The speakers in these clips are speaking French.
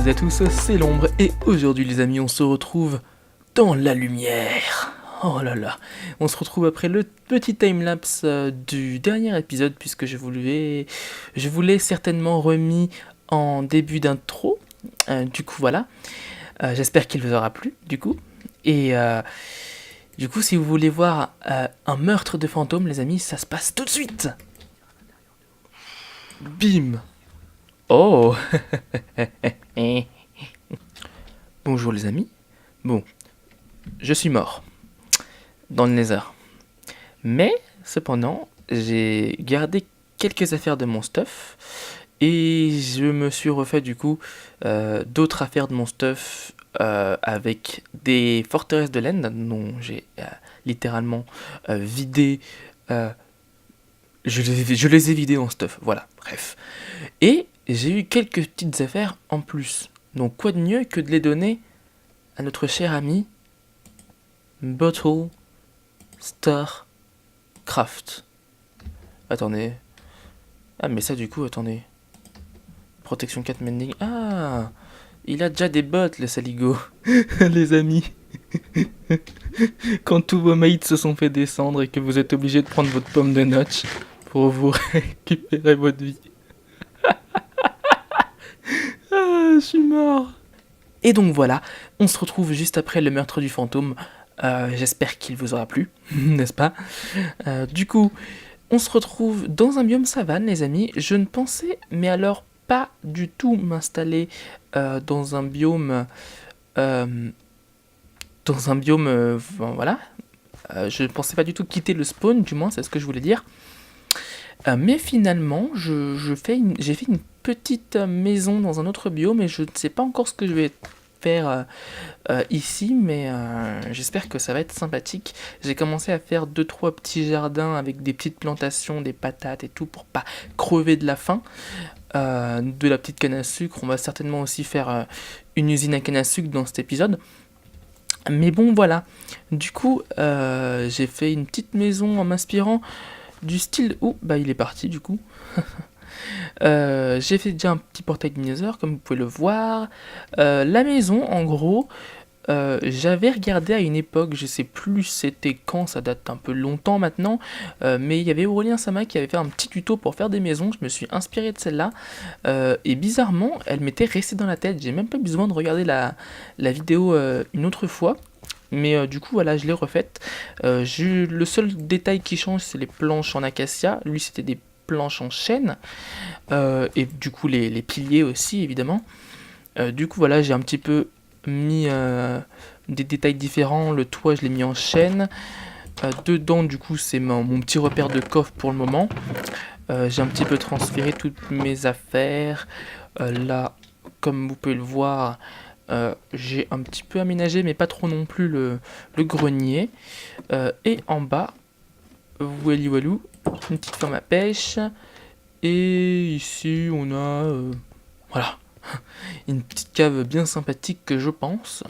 à tous, c'est l'ombre et aujourd'hui les amis on se retrouve dans la lumière. Oh là là, on se retrouve après le petit timelapse du dernier épisode puisque je vous l'ai certainement remis en début d'intro. Du coup voilà, j'espère qu'il vous aura plu du coup. Et du coup si vous voulez voir un meurtre de fantôme les amis, ça se passe tout de suite. Bim. Oh. Bonjour les amis. Bon, je suis mort dans le Nether. Mais, cependant, j'ai gardé quelques affaires de mon stuff et je me suis refait du coup d'autres affaires de mon stuff avec des forteresses de laine dont j'ai littéralement vidé. Je les ai vidées en stuff, voilà, bref. Et j'ai eu quelques petites affaires en plus. Donc quoi de mieux que de les donner à notre cher ami Bottle Star Craft. Attendez. Ah mais ça du coup, attendez. Protection 4 mending. Ah, il a déjà des bottes le saligo. Les amis. Quand tous vos mates se sont fait descendre et que vous êtes obligé de prendre votre pomme de notch pour vous récupérer votre vie. Ah, je suis mort. Et donc voilà, on se retrouve juste après le meurtre du fantôme. J'espère qu'il vous aura plu, n'est-ce pas ? Du coup, on se retrouve dans un biome savane, les amis. Je ne pensais, mais alors pas du tout m'installer dans un biome... voilà. Je ne pensais pas du tout quitter le spawn, du moins, c'est ce que je voulais dire. Mais finalement, j'ai fait une petite maison dans un autre biome et je ne sais pas encore ce que je vais faire ici, mais j'espère que ça va être sympathique. J'ai commencé à faire 2-3 petits jardins avec des petites plantations, des patates et tout pour pas crever de la faim. De la petite canne à sucre, on va certainement aussi faire une usine à canne à sucre dans cet épisode. Mais bon voilà, du coup j'ai fait une petite maison en m'inspirant du style... Oh, bah il est parti du coup. J'ai fait déjà un petit portail de Nether, comme vous pouvez le voir. La maison, en gros, j'avais regardé à une époque, je sais plus c'était quand, ça date un peu longtemps maintenant, mais il y avait Aurélien Sama qui avait fait un petit tuto pour faire des maisons, je me suis inspiré de celle-là, et bizarrement, elle m'était restée dans la tête, j'ai même pas besoin de regarder la vidéo une autre fois. Mais du coup voilà, je l'ai refaite. Le seul détail qui change c'est les planches en acacia. Lui c'était des planches en chêne. Et du coup les piliers aussi évidemment. Du coup voilà, j'ai un petit peu mis des détails différents. Le toit je l'ai mis en chêne. Dedans du coup c'est mon petit repère de coffre pour le moment. J'ai un petit peu transféré toutes mes affaires. Là comme vous pouvez le voir, j'ai un petit peu aménagé, mais pas trop non plus, le grenier. Et en bas, voilou, une petite ferme à pêche. Et ici, on a voilà, une petite cave bien sympathique que je pense.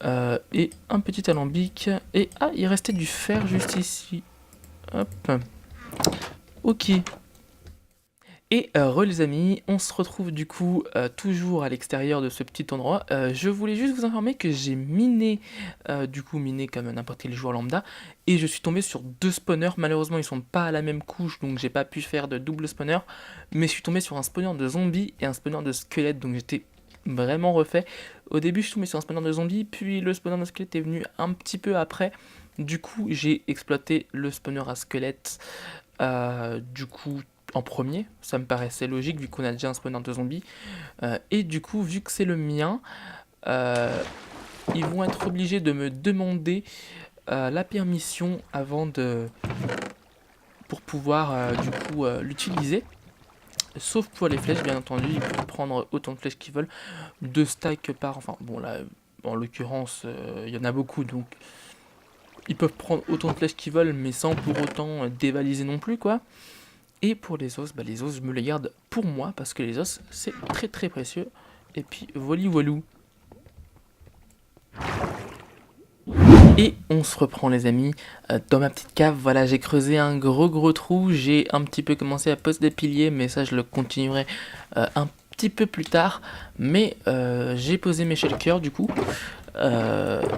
Et un petit alambic. Et ah, il restait du fer juste ici. Hop. Ok. Et les amis, on se retrouve du coup toujours à l'extérieur de ce petit endroit. Je voulais juste vous informer que j'ai miné comme n'importe quel joueur lambda, et je suis tombé sur 2 spawners. Malheureusement ils sont pas à la même couche, donc j'ai pas pu faire de double spawner, mais je suis tombé sur un spawner de zombies et un spawner de squelettes, donc j'étais vraiment refait. Au début je suis tombé sur un spawner de zombies, puis le spawner de squelette est venu un petit peu après. Du coup j'ai exploité le spawner à squelette, du coup en premier, ça me paraissait logique vu qu'on a déjà un spawner de zombies. Et du coup, vu que c'est le mien, ils vont être obligés de me demander la permission pour pouvoir l'utiliser. Sauf pour les flèches, bien entendu, ils peuvent prendre autant de flèches qu'ils veulent. 2 stacks par... Enfin, bon là, en l'occurrence, il y en a beaucoup, donc... Ils peuvent prendre autant de flèches qu'ils veulent, mais sans pour autant dévaliser non plus, quoi. Et pour les os, je me les garde pour moi, parce que les os, c'est très très précieux. Et puis, voilou. Et on se reprend les amis, dans ma petite cave, voilà, j'ai creusé un gros trou, j'ai un petit peu commencé à poser des piliers, mais ça je le continuerai un petit peu plus tard, mais j'ai posé mes shulkers du coup,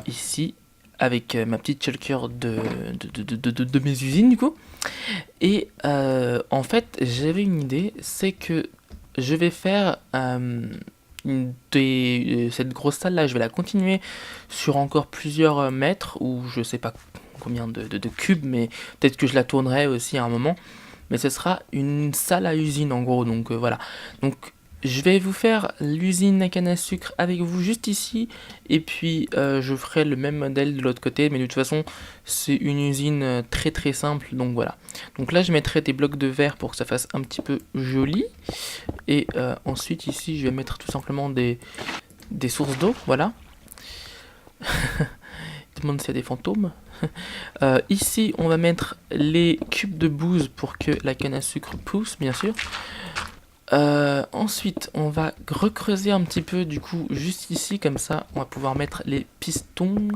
ici, avec ma petite shulker de mes usines du coup. Et en fait, j'avais une idée, c'est que je vais faire cette grosse salle là, je vais la continuer sur encore plusieurs mètres, ou je sais pas combien de cubes, mais peut-être que je la tournerai aussi à un moment. Mais ce sera une salle à usine en gros, donc voilà. Donc je vais vous faire l'usine à canne à sucre avec vous juste ici, et puis je ferai le même modèle de l'autre côté, mais de toute façon c'est une usine très très simple, donc voilà. Donc là je mettrai des blocs de verre pour que ça fasse un petit peu joli, et ensuite ici je vais mettre tout simplement des sources d'eau, voilà. Il demande s'il y a des fantômes. Ici on va mettre les cubes de bouse pour que la canne à sucre pousse, bien sûr. Ensuite, on va recreuser un petit peu, du coup, juste ici, comme ça, on va pouvoir mettre les pistons.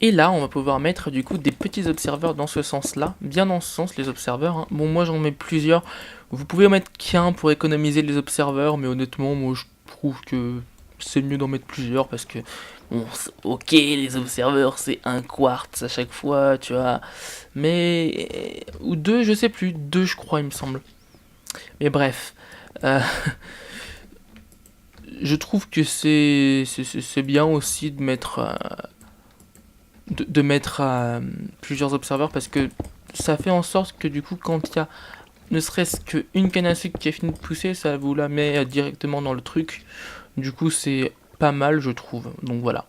Et là, on va pouvoir mettre, du coup, des petits observeurs dans ce sens-là, bien dans ce sens, les observeurs, hein. Bon, moi, j'en mets plusieurs. Vous pouvez en mettre qu'un pour économiser les observeurs, mais honnêtement, moi, je trouve que c'est mieux d'en mettre plusieurs, parce que, bon, ok, les observeurs, c'est un quartz à chaque fois, tu vois. Mais... ou deux, je sais plus. Deux, je crois, il me semble. Mais bref. Euh, je trouve que c'est bien aussi de mettre... de mettre plusieurs observeurs, parce que ça fait en sorte que du coup, quand il y a ne serait-ce qu'une canne à sucre qui a fini de pousser, ça vous la met directement dans le truc. Du coup, c'est pas mal, je trouve. Donc voilà.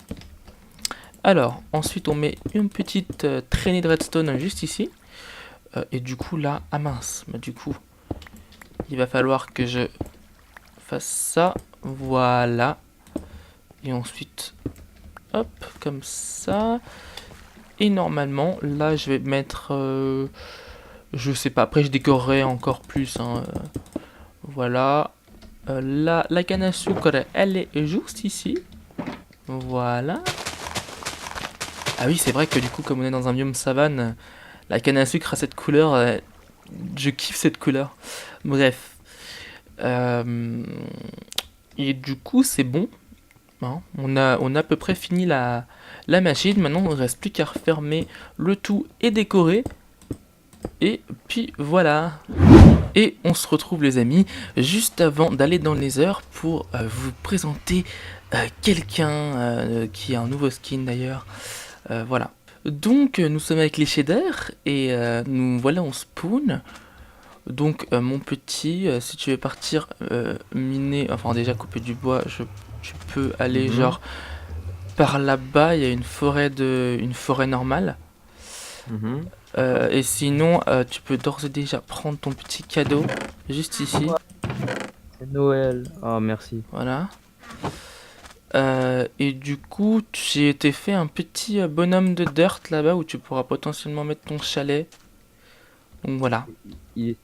Alors, ensuite, on met une petite traînée de redstone juste ici. Et du coup, là, ah mince, bah, du coup, il va falloir que je fasse ça. Voilà. Et ensuite, hop, comme ça. Et normalement, là, je vais mettre... je sais pas, après je décorerai encore plus, hein. Voilà. Là, la canne à sucre, elle est juste ici. Voilà. Ah oui, c'est vrai que du coup, comme on est dans un biome savane, la canne à sucre a cette couleur. Je kiffe cette couleur. Bref. Et du coup, c'est bon. Hein, on a à peu près fini la machine. Maintenant, il ne reste plus qu'à refermer le tout et décorer. Et puis voilà. Et on se retrouve les amis, juste avant d'aller dans les heures pour vous présenter quelqu'un qui a un nouveau skin d'ailleurs. Voilà. Donc nous sommes avec les shaders et nous voilà en spawn. Donc mon petit, si tu veux partir miner, enfin déjà couper du bois, tu peux aller genre par là-bas, il y a une forêt normale. Et sinon, tu peux d'ores et déjà prendre ton petit cadeau, juste ici. C'est Noël. Ah, merci. Voilà. Et du coup, j'ai été fait un petit bonhomme de dirt là-bas où tu pourras potentiellement mettre ton chalet. Donc voilà. Il est...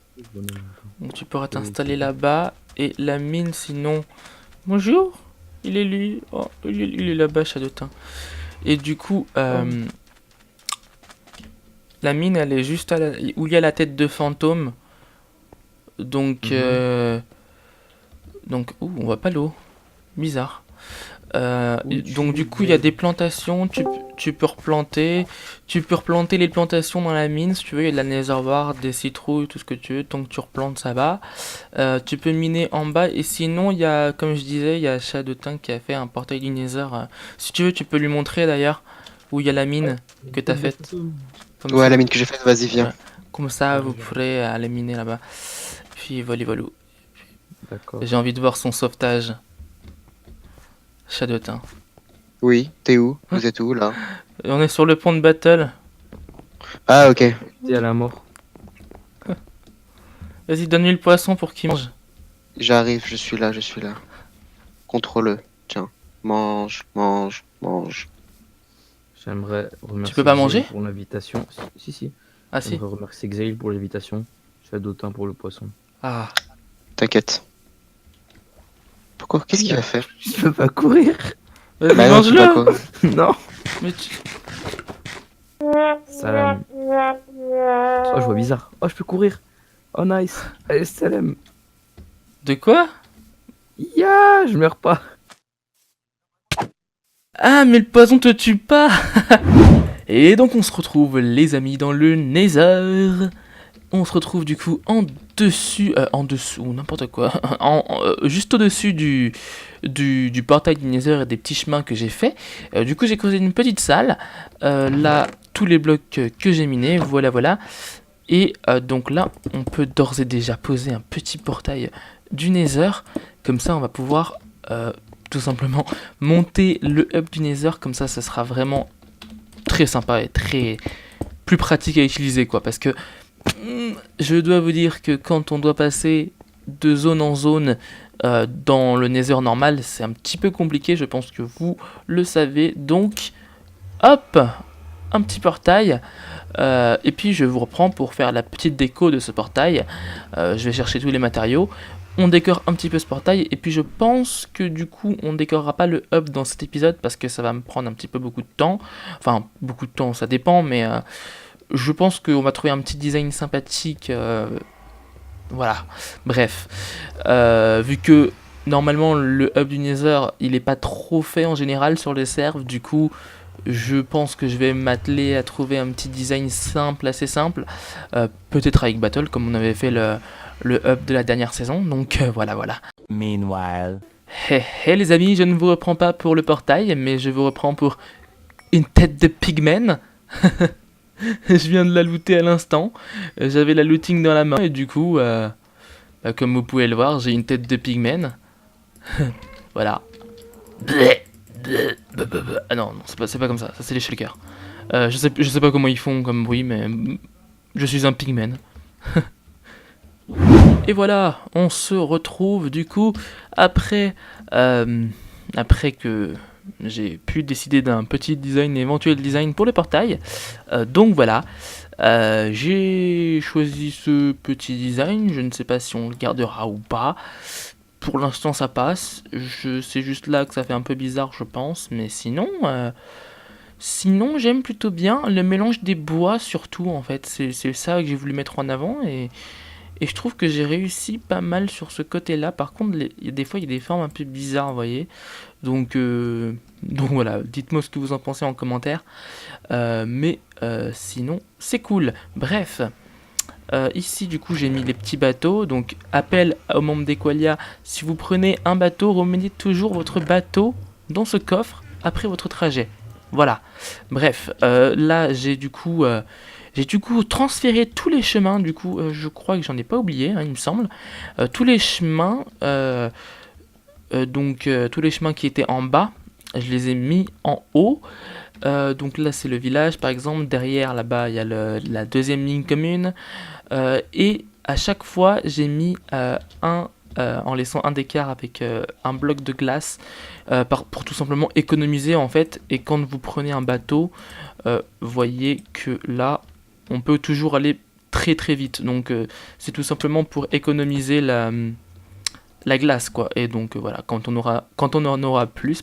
Donc tu pourras t'installer là-bas. Et la mine, sinon... Bonjour. Il est lui. Oh, il est là-bas, Chadotin. Et du coup... la mine, elle est juste où il y a la tête de fantôme. Donc, ouh, on voit pas l'eau. Bizarre. Donc du coup, il y a des plantations. Tu peux replanter. Tu peux replanter les plantations dans la mine si tu veux. Il y a de la netherware, des citrouilles, tout ce que tu veux. Tant que tu replantes, ça va. Tu peux miner en bas. Et sinon, il y a, comme je disais, il y a Chadotin qui a fait un portail du nether. Si tu veux, tu peux lui montrer d'ailleurs où il y a la mine que tu as faite. Comme ouais, ça. La mine que j'ai faite, vas-y, viens. Ouais. Comme ça, vous pourrez aller miner là-bas. Puis voilà. D'accord. J'ai envie de voir son sauvetage. Chadotin. Oui, t'es où? Vous êtes où là? On est sur le pont de battle. Ah, ok. T'es à la mort. Vas-y, donne-lui le poisson pour qu'il mange. J'arrive, je suis là. Contrôle-le. Tiens. Mange. J'aimerais remercier tu peux pas manger pour l'invitation. Si. Ah si. J'aimerais remercier Xail pour l'invitation. Chadotin pour le poisson. Ah. T'inquiète. Pourquoi? Qu'est-ce qu'il va faire? Je peux pas courir. Vas-y, mange-le. Non. Mais tu... Salam. Oh, je vois bizarre. Oh, je peux courir. Oh, nice. Allez, Salem. De quoi? Ya, je meurs pas. Ah, mais le poison te tue pas. Et donc on se retrouve les amis dans le Nether. On se retrouve du coup en dessous, n'importe quoi, juste au-dessus du portail du Nether et des petits chemins que j'ai fait. Du coup j'ai creusé une petite salle, là tous les blocs que j'ai minés, voilà. Et donc là on peut d'ores et déjà poser un petit portail du Nether, comme ça on va pouvoir tout simplement monter le hub du Nether, comme ça sera vraiment très sympa et très plus pratique à utiliser quoi, parce que je dois vous dire que quand on doit passer de zone en zone dans le Nether normal, c'est un petit peu compliqué, je pense que vous le savez. Donc, hop, un petit portail. Et puis je vous reprends pour faire la petite déco de ce portail. Je vais chercher tous les matériaux. On décore un petit peu ce portail. Et puis je pense que du coup, on décorera pas le hub dans cet épisode parce que ça va me prendre un petit peu beaucoup de temps. Enfin, beaucoup de temps, ça dépend, mais... je pense qu'on va trouver un petit design sympathique. Voilà. Bref. Vu que normalement le hub du Nether il est pas trop fait en général sur les servs, du coup je pense que je vais m'atteler à trouver un petit design simple, assez simple. Peut-être avec Battle comme on avait fait le hub de la dernière saison. Donc voilà. Meanwhile. Hey les amis, je ne vous reprends pas pour le portail, mais je vous reprends pour une tête de pigmen. Je viens de la looter à l'instant. J'avais la looting dans la main et du coup, comme vous pouvez le voir, j'ai une tête de pigmen. Voilà. Ah non, c'est pas comme ça. Ça c'est les shulkers. Je sais pas comment ils font comme bruit, mais je suis un pigmen. Et voilà, on se retrouve du coup après que j'ai pu décider d'un petit design, éventuel design pour le portail. Donc voilà, j'ai choisi ce petit design. Je ne sais pas si on le gardera ou pas. Pour l'instant ça passe. C'est juste là que ça fait un peu bizarre je pense. Mais sinon j'aime plutôt bien le mélange des bois surtout en fait. C'est ça que j'ai voulu mettre en avant et je trouve que j'ai réussi pas mal sur ce côté-là. Par contre, des fois, il y a des formes un peu bizarres, vous voyez. Donc voilà, dites-moi ce que vous en pensez en commentaire. Mais sinon, c'est cool. Bref, ici, du coup, j'ai mis les petits bateaux. Donc, appel aux membres d'Equalia. Si vous prenez un bateau, remettez toujours votre bateau dans ce coffre après votre trajet. Voilà. Bref, là, j'ai du coup transféré tous les chemins, du coup, je crois que j'en ai pas oublié, hein, il me semble. Tous les chemins, tous les chemins qui étaient en bas, je les ai mis en haut. Donc là, c'est le village, par exemple. Derrière, là-bas, il y a la deuxième ligne commune. Et à chaque fois, j'ai mis en laissant un d'écart avec un bloc de glace pour tout simplement économiser, en fait. Et quand vous prenez un bateau, voyez que là, on peut toujours aller très très vite. Donc c'est tout simplement pour économiser la glace quoi. Et donc voilà, quand on en aura plus,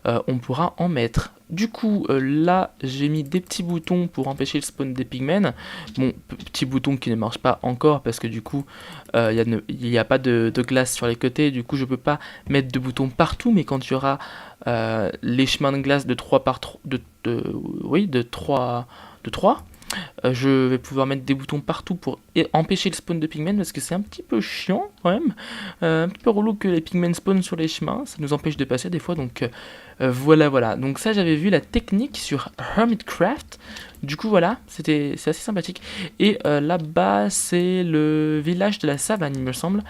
on pourra en mettre. Du coup là j'ai mis des petits boutons pour empêcher le spawn des pigmen. Bon, petits boutons qui ne marchent pas encore parce que du coup il n'y a pas de glace sur les côtés. Du coup je peux pas mettre de boutons partout, mais quand il y aura les chemins de glace de 3 par 3 de 3 je vais pouvoir mettre des boutons partout pour empêcher le spawn de pigmen, parce que c'est un petit peu chiant quand même, un petit peu relou que les pigmen spawnent sur les chemins, ça nous empêche de passer des fois, donc voilà. Donc ça, j'avais vu la technique sur Hermitcraft, du coup voilà, c'est assez sympathique. Et là-bas c'est le village de la savane il me semble,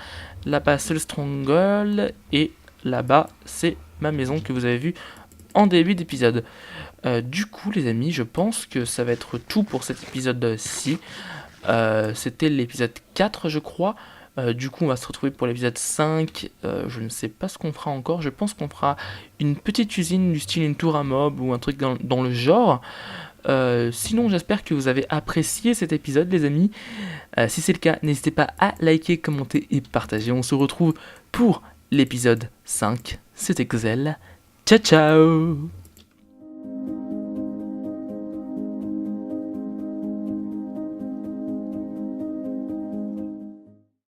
là-bas c'est le Stronghold, et là-bas c'est ma maison que vous avez vue en début d'épisode. Du coup les amis, je pense que ça va être tout pour cet épisode-ci. C'était l'épisode 4 je crois. Du coup on va se retrouver pour l'épisode 5. Je ne sais pas ce qu'on fera encore. Je pense qu'on fera une petite usine du style une tour à mob ou un truc dans le genre. Sinon j'espère que vous avez apprécié cet épisode les amis. Si c'est le cas, n'hésitez pas à liker, commenter et partager. On se retrouve pour l'épisode 5. C'était Xel. Ciao ciao.